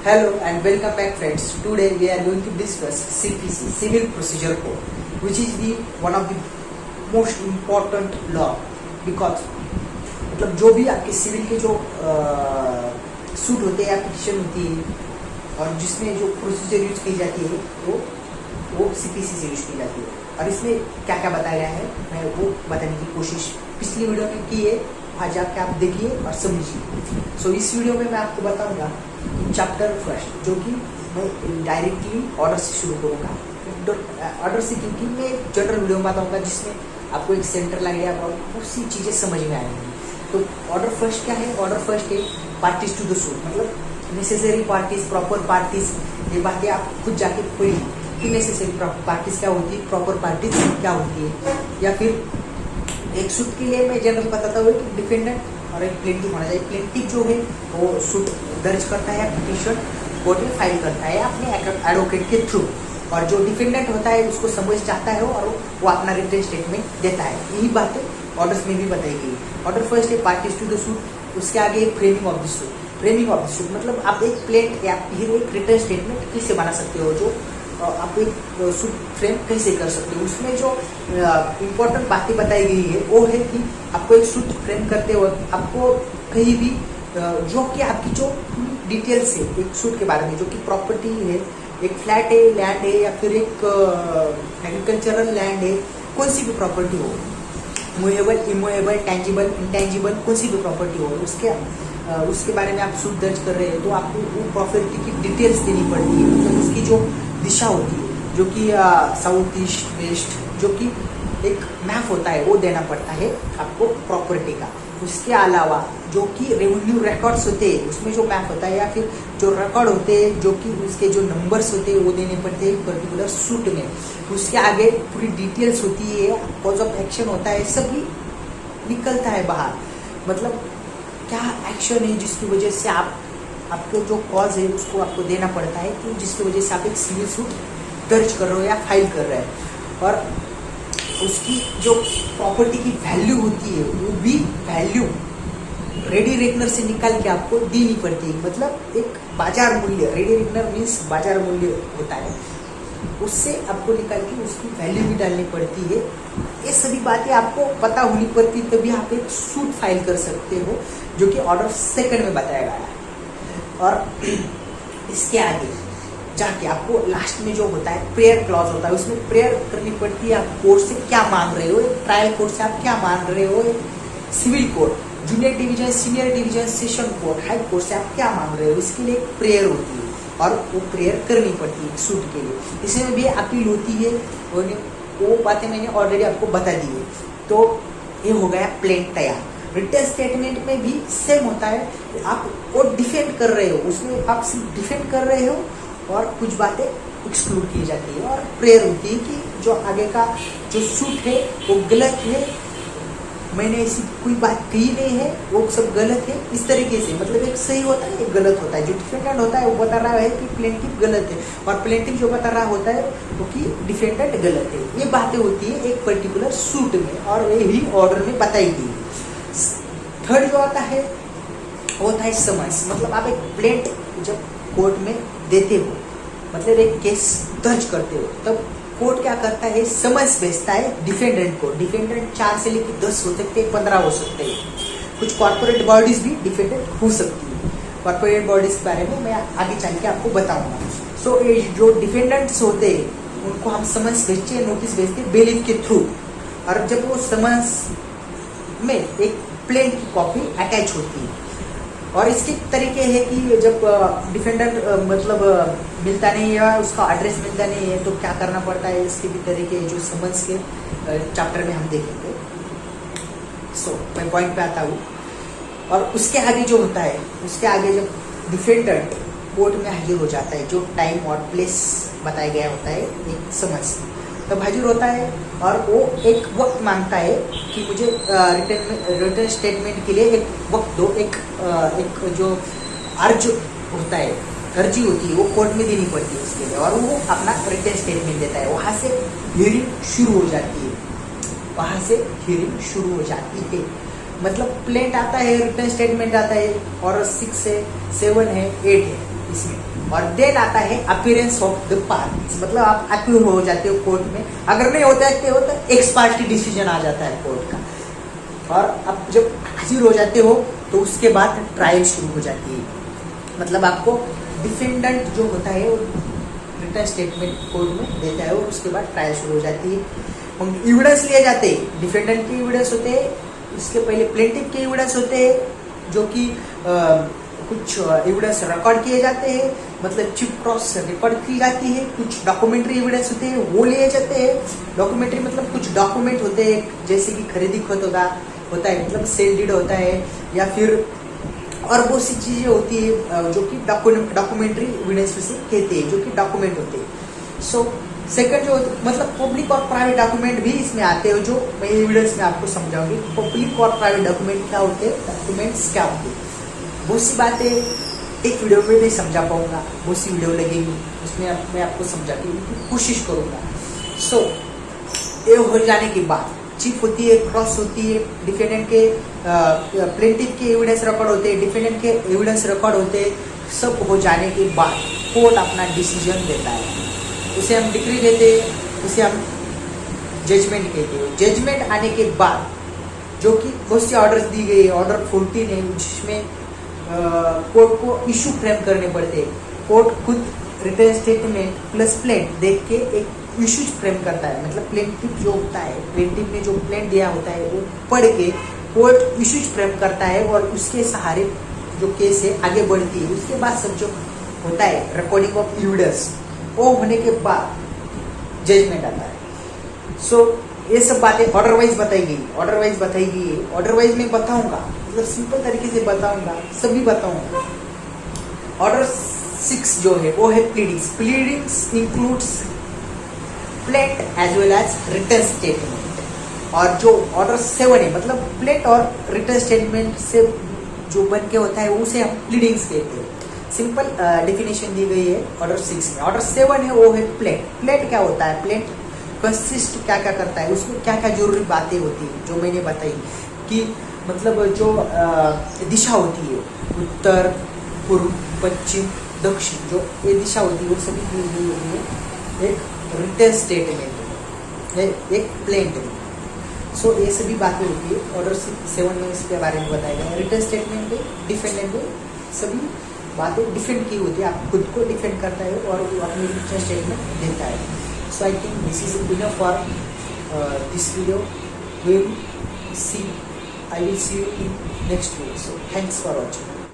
Hello and welcome back friends. Today we are going to discuss CPC, Civil Procedure Code, which is the one of the most important law because मतलब जो भी आपके civil के जो suit होते हैं या पिटिशन होती है और जिसमें जो प्रोसीजर यूज की जाती है वो CPC से यूज की जाती है। और इसमें क्या क्या बताया गया है मैं वो बताने की कोशिश पिछली वीडियो में की है। आज जाके आप देखिए और समझिए। सो इस वीडियो में मैं आपको बताऊंगा चैप्टर फर्स्ट, जो कि मैं डायरेक्टली ऑर्डर से शुरू करूंगा। ऑर्डर से क्योंकि मैं जनरल वीडियो में बताऊंगा जिसमें आपको एक सेंटर लगेगा और बहुत सी चीज़ें समझ में आएंगी। तो ऑर्डर फर्स्ट क्या है? ऑर्डर फर्स्ट है पार्टीज टू द सूट, मतलब नेसेसरी पार्टीज, प्रॉपर पार्टीज। ये बातें आप खुद जाके पढ़िए कि नेसेसरी पार्टीज क्या होती है, प्रॉपर पार्टीज क्या होती है। या फिर एक सूट के लिए मैं जनरल बताता हूँ कि डिफेंडेंट और एक प्लेंटिफ होना चाहिए। प्लेंटिफ जो है वो सूट दर्ज करता है, पिटीशन कोर्ट में फाइल करता है अपने एडवोकेट के थ्रू, और जो डिफेंडेंट होता है उसको समझ चाहता है और वो अपना रिटन स्टेटमेंट देता है। यही बातें ऑर्डर्स में भी बताई गई। ऑर्डर फर्स्ट है पार्टीज टू द सूट, उसके आगे framing of the suit. Framing of the suit मतलब आप एक प्लेंट या फिर एक रिटन स्टेटमेंट कैसे बना सकते हो, जो आप एक सूट फ्रेम कैसे कर सकते हो। उसमें जो इम्पोर्टेंट बातें बताई गई है वो है कि आपको एक सूट फ्रेम करते वक्त आपको कहीं भी जो कि आपकी जो डिटेल्स है एक सूट के बारे में, जो कि प्रॉपर्टी है, एक फ्लैट है, लैंड है, या फिर एक एग्रीकल्चरल लैंड है, कोई सी भी प्रॉपर्टी हो, मूवेबल, इमूवेबल, टेंजिबल, इंटेंजिबल, कोई सी भी प्रॉपर्टी हो, उसके बारे में आप सूट दर्ज कर रहे हैं तो आपको वो प्रॉपर्टी की डिटेल्स देनी पड़ती है। मतलब उसकी जो दिशा होती है, जो कि साउथ ईस्ट वेस्ट, जो कि एक मैप होता है, वो देना पड़ता है आपको प्रॉपर्टी का। उसके अलावा जो कि रेवेन्यू रिकॉर्ड्स होते हैं उसमें जो मैप होता है, या फिर जो रिकॉर्ड होते हैं जो कि उसके जो नंबर्स होते हैं वो देने पड़ते हैं पर्टिकुलर सूट में। उसके आगे पूरी डिटेल्स होती है, कॉज ऑफ एक्शन होता है, सभी निकलता है बाहर। मतलब क्या एक्शन है जिसकी वजह से आपको जो कॉज है उसको आपको देना पड़ता है, कि जिसकी वजह से आप एक सिविल सूट दर्ज कर रहे हो या फाइल कर रहे हैं। और उसकी जो प्रॉपर्टी की वैल्यू होती है वो भी वैल्यू रेडी रेकनर से निकाल के आपको देनी पड़ती है। मतलब एक बाजार मूल्य, रेडी रेकनर मीन्स बाजार मूल्य होता है, उससे आपको निकाल के उसकी वैल्यू भी डालनी पड़ती है। ये सभी बातें आपको पता होनी पड़ती है, तभी आप एक सूट फाइल कर सकते हो, जो कि ऑर्डर सेकंड में बताया गया है। और इसके आगे जाके आपको लास्ट में जो होता है प्रेयर क्लॉज होता है, उसमें प्रेयर करनी पड़ती है। आप कोर्ट से क्या मांग रहे हो, ट्रायल कोर्ट से आप क्या मांग रहे हो, civil court, junior division, senior division, session court, high court से आप क्या मांग रहे हो, इसके लिए एक प्रेयर होती है और वो प्रेयर करनी पड़ती है सूट के लिए। इसमें भी अपील होती है, वो बातें मैंने ऑलरेडी आपको बता दी है। तो ये हो गया प्लेन तैयार। रिटन स्टेटमेंट में भी सेम होता है, आप वो डिफेंड कर रहे हो, उसमें आप सिर्फ डिफेंड कर रहे हो और कुछ बातें एक्सक्लूड की जाती है। और प्रेयर होती है कि जो आगे का जो सूट है वो गलत है, मैंने ऐसी कोई बात कही नहीं है, वो सब गलत है, इस तरीके से। मतलब एक सही होता है, एक गलत होता है। जो डिफेंडेंट होता है वो बता रहा है कि प्लेंटिफ गलत है, और प्लेंटिफ जो बता रहा होता है वो कि डिफेंडेंट गलत है। ये बातें होती है एक पर्टिकुलर सूट में, और ये भी ऑर्डर में बताई गई है। थर्ड जो आता है वो होता है समन्स। मतलब आप एक प्लेंट जब कोर्ट में देते हो, मतलब एक केस दर्ज करते हो, तब कोर्ट क्या करता है, समन्स भेजता है डिफेंडेंट को। डिफेंडेंट 4 से लेकर 10 हो सकते हैं, 15 हो सकते हैं। कुछ कॉर्पोरेट बॉडीज भी डिफेंडेंट हो सकती है। कॉर्पोरेट बॉडीज के बारे में मैं आगे चल के आपको बताऊंगा। सो ये जो डिफेंडेंट्स होते हैं उनको हम समन्स भेजते हैं, नोटिस भेजते हैं बेलिफ के थ्रू। और जब वो समन्स में एक प्लेन की कॉपी अटैच होती है, और इसके तरीके है कि जब डिफेंडेंट मतलब मिलता नहीं है, उसका एड्रेस मिलता नहीं है, तो क्या करना पड़ता है, इसके भी तरीके जो समन्स के चैप्टर में हम देखेंगे। सो मैं पॉइंट पे आता हूँ। और उसके आगे जो होता है, उसके आगे जब डिफेंडेंट कोर्ट में हाजिर हो जाता है, जो टाइम और प्लेस बताया गया होता है एक समन्स, तब हाजिर होता है और वो एक वक्त मांगता है कि मुझे रिटर्न स्टेटमेंट के लिए एक वक्त दो। एक जो अर्ज होता है, अर्जी होती है, वो कोर्ट में देनी पड़ती है उसके लिए, और वो अपना रिटर्न स्टेटमेंट देता है। वहाँ से हियरिंग शुरू हो जाती है, वहाँ से हियरिंग शुरू हो जाती है। मतलब प्लेंट आता है, रिटर्न स्टेटमेंट आता है, और 6 है, 7 है, 8 है इसमें। और देन आता है अपीयरेंस ऑफ द पार्टीज, मतलब आप अपीयर हो जाते हो कोर्ट में। अगर नहीं होता है क्या होता है, एक्स पार्टी डिसीजन आ जाता है कोर्ट का। और अब जब हाजिर हो जाते हो तो उसके बाद ट्रायल शुरू हो जाती है। मतलब आपको डिफेंडेंट जो होता है वो रिटर्न स्टेटमेंट कोर्ट में देता है और उसके बाद ट्रायल शुरू हो जाती है। हम एविडेंस लिए जाते हैं, डिफेंडेंट के एविडेंस होते हैं, इसके पहले प्लेंटिफ के एविडेंस होते हैं जो कि कुछ एविडेंस रिकॉर्ड किए जाते हैं, मतलब चिप क्रॉस रिकॉर्ड की जाती है। कुछ डॉक्यूमेंट्री एविडेंस होते हैं वो लिए जाते हैं। डॉक्यूमेंट्री मतलब कुछ डॉक्यूमेंट होते हैं जैसे कि खरीदी खत होता है, मतलब सेल डीड होता है, या फिर और बहुत सी चीजें होती है जो कि डॉक्यूमेंट्री एविडेंस से कहते हैं, जो कि डॉक्यूमेंट होते हैं। सो सेकंड जो मतलब पब्लिक और प्राइवेट डॉक्यूमेंट भी इसमें आते हैं, जो मैं एविडेंस में आपको समझाऊंगी। पब्लिक और प्राइवेट डॉक्यूमेंट क्या होते हैं, डॉक्यूमेंट्स क्या होते हैं, बहुत सी बातें एक वीडियो में नहीं समझा पाऊंगा, बहुत सी वीडियो लगेगी उसमें मैं आपको समझाने की कोशिश करूंगा। सो ये हो जाने के बाद चिप होती है, क्रॉस होती है, डिफेंडेंट के प्लेंटिफ के एविडेंस रिकॉर्ड होते हैं, डिफेंडेंट के एविडेंस रिकॉर्ड होते हैं। सब हो जाने के बाद कोर्ट अपना डिसीजन देता है, उसे हम डिक्री देते हैं, उसे हम जजमेंट कहते हैं। जजमेंट आने के बाद जो कि बहुत सी ऑर्डर्स दी गई है, ऑर्डर 14 है, जिसमें कोर्ट को इशू फ्रेम करने पड़ते हैं। कोर्ट खुद रिटर्न स्टेटमेंट प्लस प्लेंट देख के एक इशूज फ्रेम करता है, मतलब प्लेंटिफ जो होता है, प्लेंटिफ ने जो प्लेंट दिया होता है वो पढ़ के कोर्ट इशूज फ्रेम करता है और उसके सहारे जो केस है आगे बढ़ती है। उसके बाद सब जो होता है रिकॉर्डिंग ऑफ एविडेंस, वो होने के बाद जजमेंट आता है। सो ये सब बातें ऑर्डर वाइज बताई गई, ऑर्डर वाइज बताई गई है। ऑर्डर वाइज मैं बताऊंगा, मतलब सिंपल तरीके से बताऊंगा, सभी बताऊंगा। ऑर्डर 6 जो है वो है pleadings. Pleadings includes plaint as well as return statement. और जो ऑर्डर 7 है, मतलब प्लेंट और रिटर्न स्टेटमेंट से जो बन के होता है उसे हम प्लीडिंग्स कहते हैं। सिंपल डेफिनेशन दी गई है ऑर्डर 6 में। ऑर्डर 7 है वो है प्लेंट। प्लेंट क्या होता है, प्लेंट कंसिस्ट क्या क्या करता है, उसमें क्या क्या जरूरी बातें होती है जो मैंने बताई कि मतलब जो दिशा होती है, उत्तर पूर्व पश्चिम दक्षिण, जो ये दिशा होती है वो सभी दी गई होती है एक रिटर्न स्टेटमेंट में, एक प्लेंट में। सो ये सभी बातें होती है ऑर्डर 7 में, इसके बारे में बताया गया। रिटर्न स्टेटमेंट में डिफेंडेंट में सभी बातें डिफेंड की होती है, आप खुद को डिफेंड करता है और वो अपनी रिटर्न स्टेटमेंट देता है। So I think this is enough for this video. I will see you in next video. So thanks for watching.